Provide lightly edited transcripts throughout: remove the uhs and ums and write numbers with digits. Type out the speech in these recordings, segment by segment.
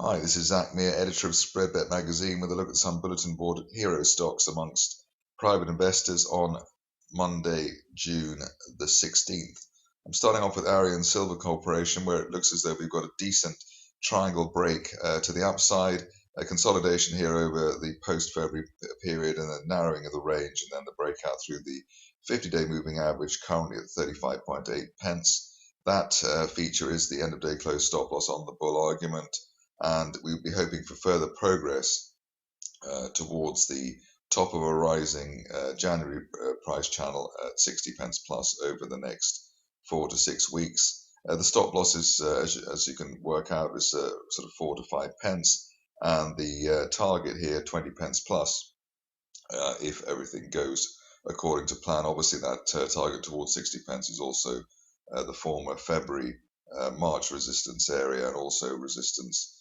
Hi, this is Zak Mir, editor of Spreadbet Magazine, with a look at some bulletin board hero stocks amongst private investors on Monday, June the 16th. I'm starting off with Arian Silver Corporation, where it looks as though we've got a decent triangle break to the upside, a consolidation here over the post-February period, and a narrowing of the range, and then the breakout through the 50-day moving average, currently at 35.8 pence. That feature is the end-of-day close stop loss on the bull argument, and we'll be hoping for further progress towards the top of a rising January price channel at 60 pence plus over the next 4 to 6 weeks. The stop loss is, as you can work out, is sort of 4 to 5 pence, and the target here 20 pence plus if everything goes according to plan. Obviously, that target towards 60 pence is also the former February March resistance area, and also resistance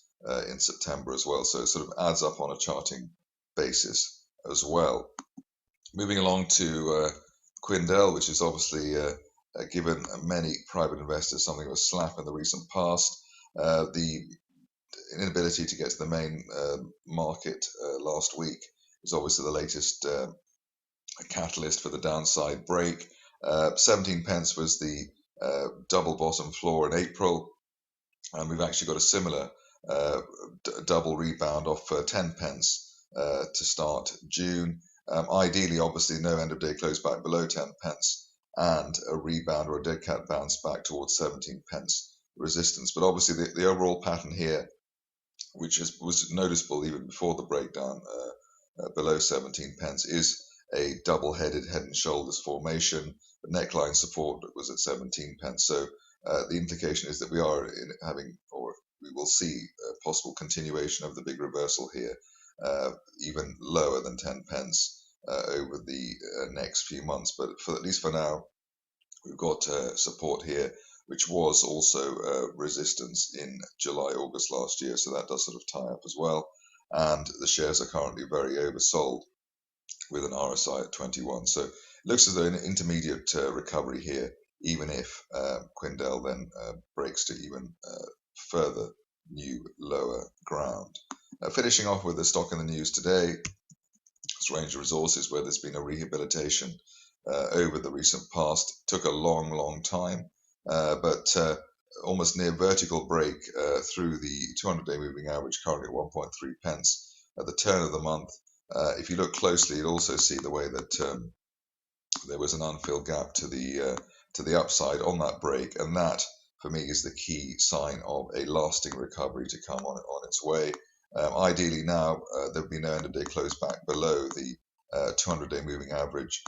in September as well. So it sort of adds up on a charting basis as well. Moving along to Quindell, which is obviously given many private investors something of a slap in the recent past. The inability to get to the main market last week is obviously the latest catalyst for the downside break. 17 pence was the double bottom floor in April, and we've actually got a similar double rebound off 10 pence to start June. Ideally, obviously, no end of day close back below 10 pence, and a rebound or a dead cat bounce back towards 17 pence resistance. But obviously, the overall pattern here, which was noticeable even before the breakdown below 17 pence, is a double-headed head and shoulders formation. The neckline support was at 17 pence. So the implication is that we are having, or we will see, a possible continuation of the big reversal here, even lower than 10 pence over the next few months. But at least for now, we've got support here, which was also resistance in July, August last year. So that does sort of tie up as well. And the shares are currently very oversold with an RSI at 21. So it looks as though an intermediate recovery here, even if Quindell then breaks to even further new lower ground. Finishing off with the stock in the news today, it's Range Resources, where there's been a rehabilitation over the recent past. Took a long time, but almost near vertical break through the 200-day moving average, currently at 1.3 pence at the turn of the month. If you look closely, you'll also see the way that there was an unfilled gap to the upside on that break, and that, for me, is the key sign of a lasting recovery to come on its way. Ideally now, there'll be no end-of-day close back below the 200-day moving average,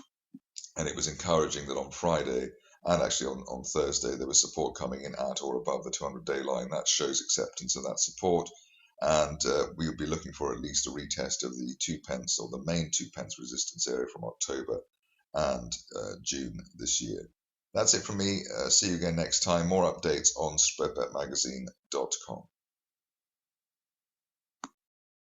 and it was encouraging that on Friday and actually on Thursday there was support coming in at or above the 200-day line. That shows acceptance of that support, and we would be looking for at least a retest of the 2 pence, or the main 2 pence resistance area from October and June this year. That's it from me. See you again next time. More updates on spreadbetmagazine.com.